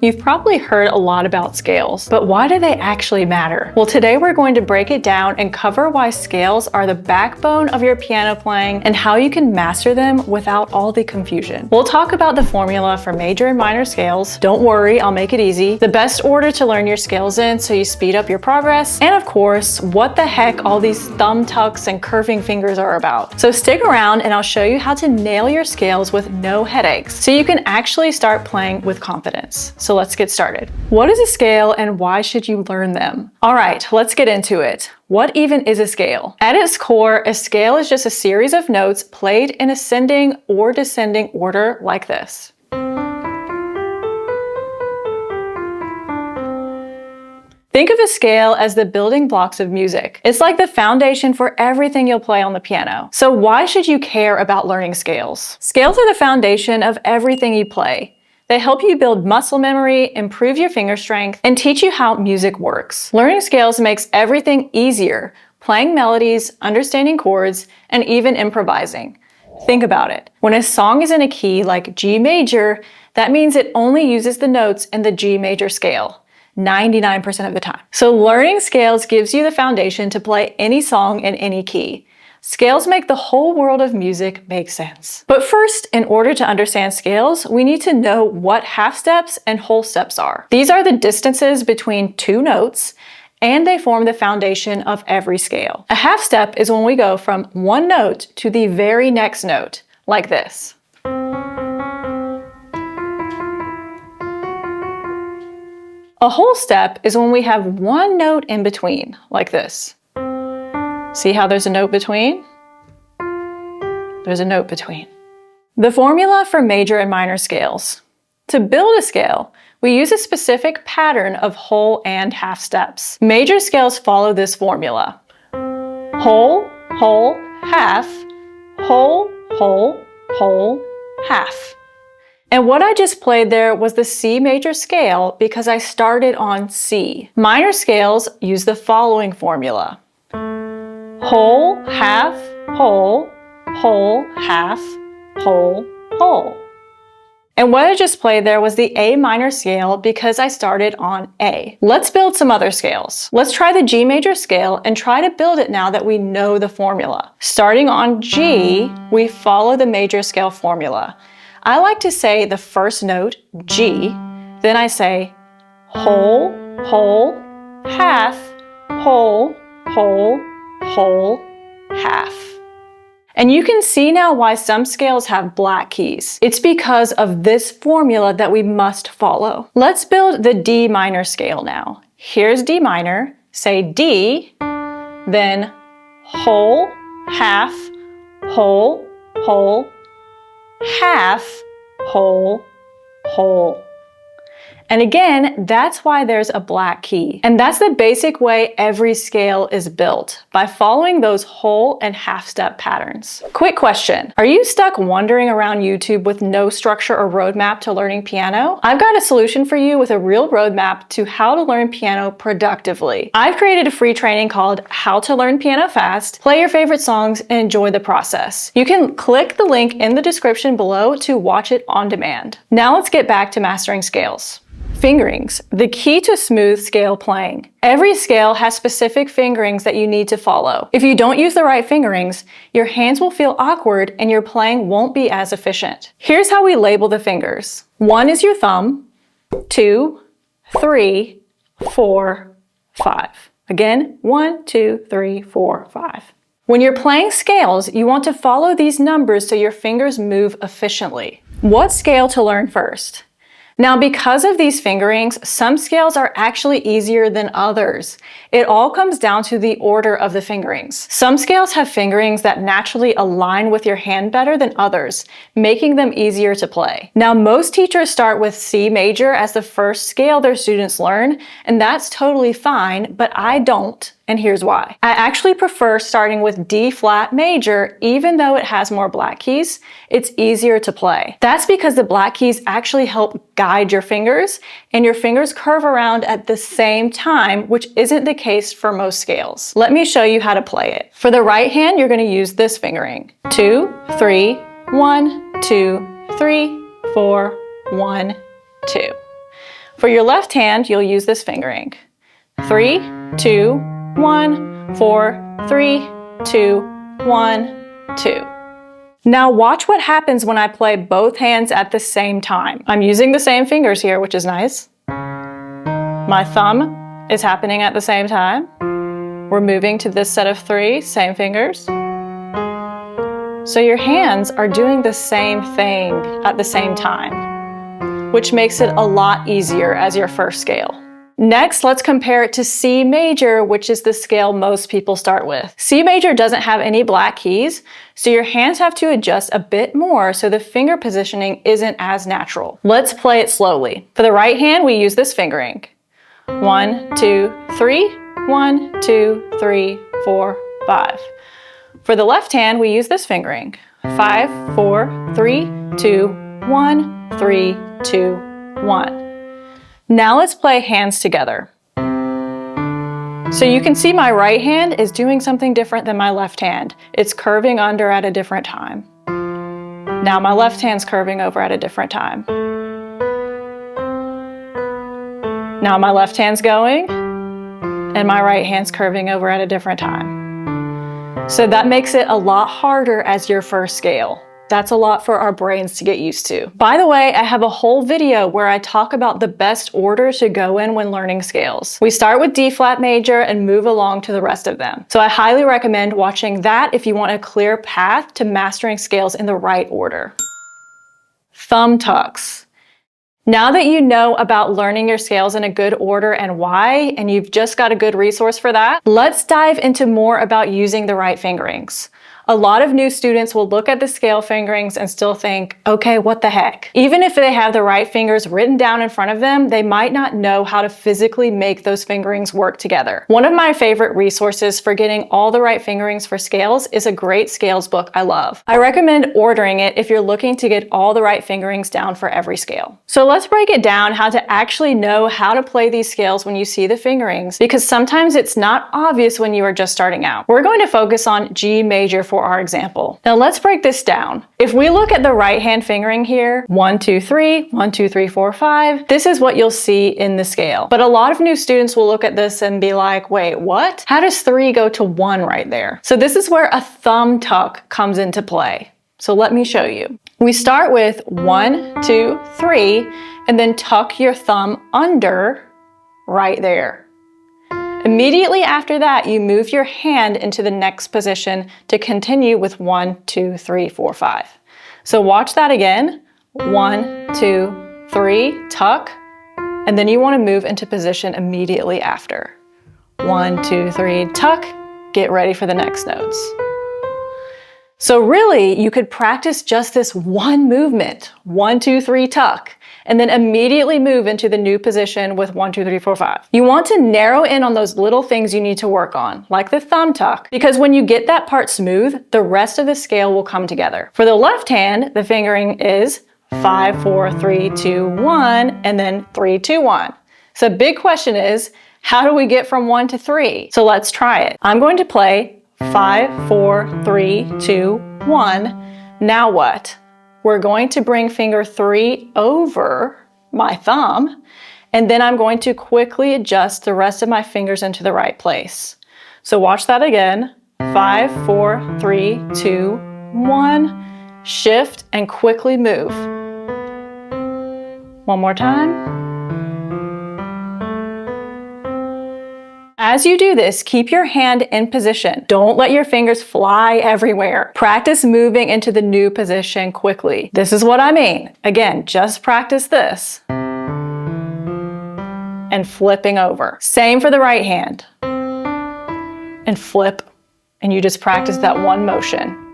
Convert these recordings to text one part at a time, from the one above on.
You've probably heard a lot about scales, but why do they actually matter? Well, today we're going to break it down and cover why scales are the backbone of your piano playing and how you can master them without all the confusion. We'll talk about the formula for major and minor scales. Don't worry, I'll make it easy. The best order to learn your scales in so you speed up your progress. And of course, what the heck all these thumb tucks and curving fingers are about. So stick around and I'll show you how to nail your scales with no headaches so you can actually start playing with confidence. So let's get started. What is a scale and why should you learn them? All right, let's get into it. What even is a scale? At its core, a scale is just a series of notes played in ascending or descending order like this. Think of a scale as the building blocks of music. It's like the foundation for everything you'll play on the piano. So why should you care about learning scales? Scales are the foundation of everything you play. They help you build muscle memory, improve your finger strength, and teach you how music works. Learning scales makes everything easier, playing melodies, understanding chords, and even improvising. Think about it. When a song is in a key like G major, that means it only uses the notes in the G major scale 99% of the time. So learning scales gives you the foundation to play any song in any key. Scales make the whole world of music make sense. But first, in order to understand scales, we need to know what half steps and whole steps are. These are the distances between two notes, and they form the foundation of every scale. A half step is when we go from one note to the very next note, like this. A whole step is when we have one note in between, like this. See how there's a note between? There's a note between. The formula for major and minor scales. To build a scale, we use a specific pattern of whole and half steps. Major scales follow this formula. Whole, whole, half, whole, whole, whole, half. And what I just played there was the C major scale because I started on C. Minor scales use the following formula. Whole, half, whole, whole, half, whole, whole. And what I just played there was the A minor scale because I started on A. Let's build some other scales. Let's try the G major scale and try to build it now that we know the formula. Starting on G, we follow the major scale formula. I like to say the first note, G, then I say whole, whole, half, whole, whole, whole, half. And you can see now why some scales have black keys. It's because of this formula that we must follow. Let's build the D minor scale now. Here's D minor, say D, then whole, half, whole, whole, half, whole, whole. And again, that's why there's a black key. And that's the basic way every scale is built, by following those whole and half step patterns. Quick question. Are you stuck wandering around YouTube with no structure or roadmap to learning piano? I've got a solution for you with a real roadmap to how to learn piano productively. I've created a free training called How to Learn Piano Fast, play your favorite songs, and enjoy the process. You can click the link in the description below to watch it on demand. Now let's get back to mastering scales. Fingerings, the key to smooth scale playing. Every scale has specific fingerings that you need to follow. If you don't use the right fingerings, your hands will feel awkward and your playing won't be as efficient. Here's how we label the fingers. 1 is your thumb, 2, 3, 4, 5. Again, 1, 2, 3, 4, 5. When you're playing scales, you want to follow these numbers so your fingers move efficiently. What scale to learn first? Now, because of these fingerings, some scales are actually easier than others. It all comes down to the order of the fingerings. Some scales have fingerings that naturally align with your hand better than others, making them easier to play. Now, most teachers start with C major as the first scale their students learn, and that's totally fine, but I don't. And here's why. I actually prefer starting with D flat major, even though it has more black keys, it's easier to play. That's because the black keys actually help guide your fingers, and your fingers curve around at the same time, which isn't the case for most scales. Let me show you how to play it. For the right hand, you're gonna use this fingering. 2, 3, 1, 2, 3, 4, 1, 2. For your left hand, you'll use this fingering. 3, 2, 1, 4, 3, 2, 1, 2. Now watch what happens when I play both hands at the same time. I'm using the same fingers here, which is nice. My thumb is happening at the same time. We're moving to this set of 3, same fingers. So your hands are doing the same thing at the same time, which makes it a lot easier as your first scale. Next, let's compare it to C major, which is the scale most people start with. C major doesn't have any black keys, so your hands have to adjust a bit more so the finger positioning isn't as natural. Let's play it slowly. For the right hand, we use this fingering. 1, 2, 3, 1, 2, 3, 4, 5. For the left hand, we use this fingering. 5, 4, 3, 2, 1, 3, 2, 1. Now let's play hands together. So you can see my right hand is doing something different than my left hand. It's curving under at a different time. Now my left hand's curving over at a different time. Now my left hand's going, and my right hand's curving over at a different time. So that makes it a lot harder as your first scale. That's a lot for our brains to get used to. By the way, I have a whole video where I talk about the best order to go in when learning scales. We start with D flat major and move along to the rest of them. So I highly recommend watching that if you want a clear path to mastering scales in the right order. Thumb tucks. Now that you know about learning your scales in a good order and why, and you've just got a good resource for that, let's dive into more about using the right fingerings. A lot of new students will look at the scale fingerings and still think, okay, what the heck? Even if they have the right fingers written down in front of them, they might not know how to physically make those fingerings work together. One of my favorite resources for getting all the right fingerings for scales is a great scales book I love. I recommend ordering it if you're looking to get all the right fingerings down for every scale. So let's break it down how to actually know how to play these scales when you see the fingerings, because sometimes it's not obvious when you are just starting out. We're going to focus on G major for our example. Now let's break this down. If we look at the right hand fingering here, 1, 2, 3, 1, 2, 3, 4, 5, this is what you'll see in the scale. But a lot of new students will look at this and be like, wait, what? How does 3 go to 1 right there? So this is where a thumb tuck comes into play. So let me show you. We start with 1, 2, 3, and then tuck your thumb under right there. Immediately after that, you move your hand into the next position to continue with 1, 2, 3, 4, 5. So watch that again. 1, 2, 3, tuck, and then you want to move into position immediately after. 1, 2, 3, tuck, get ready for the next notes. So really, you could practice just this one movement, 1, 2, 3, tuck, and then immediately move into the new position with 1, 2, 3, 4, 5. You want to narrow in on those little things you need to work on, like the thumb tuck, because when you get that part smooth, the rest of the scale will come together. For the left hand, the fingering is 5, 4, 3, 2, 1, and then 3, 2, 1. So the big question is, how do we get from 1 to 3? So let's try it. I'm going to play 5, 4, 3, 2, 1. Now what? We're going to bring finger 3 over my thumb, and then I'm going to quickly adjust the rest of my fingers into the right place. So watch that again. 5, 4, 3, 2, 1. Shift and quickly move. One more time. As you do this, keep your hand in position. Don't let your fingers fly everywhere. Practice moving into the new position quickly. This is what I mean. Again, just practice this. And flipping over. Same for the right hand. And flip, and you just practice that one motion.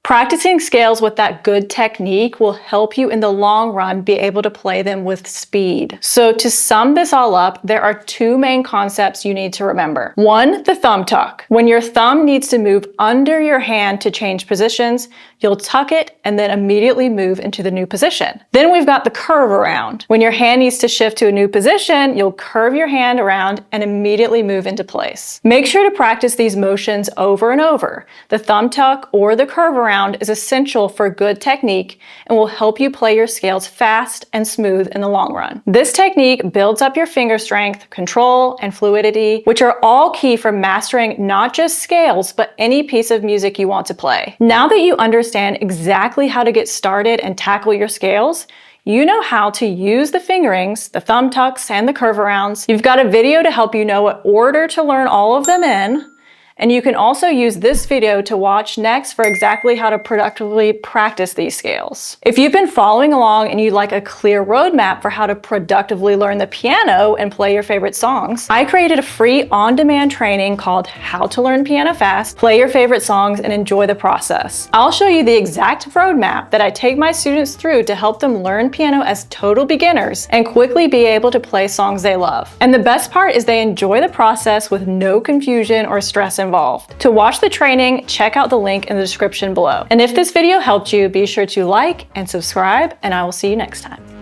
Practicing scales with that good technique will help you in the long run be able to play them with speed. So to sum this all up, there are 2 main concepts you need to remember. 1, the thumb tuck. When your thumb needs to move under your hand to change positions, you'll tuck it and then immediately move into the new position. Then we've got the curve around. When your hand needs to shift to a new position, you'll curve your hand around and immediately move into place. Make sure to practice these motions over and over. The thumb tuck or the curve around around is essential for good technique and will help you play your scales fast and smooth in the long run. This technique builds up your finger strength, control, and fluidity, which are all key for mastering not just scales, but any piece of music you want to play. Now that you understand exactly how to get started and tackle your scales, you know how to use the fingerings, the thumb tucks, and the curve arounds. You've got a video to help you know what order to learn all of them in. And you can also use this video to watch next for exactly how to productively practice these scales. If you've been following along and you'd like a clear roadmap for how to productively learn the piano and play your favorite songs, I created a free on-demand training called How to Learn Piano Fast, Play Your Favorite Songs, and Enjoy the Process. I'll show you the exact roadmap that I take my students through to help them learn piano as total beginners and quickly be able to play songs they love. And the best part is they enjoy the process with no confusion or stress involved. To watch the training, check out the link in the description below. And if this video helped you, be sure to like and subscribe, and I will see you next time.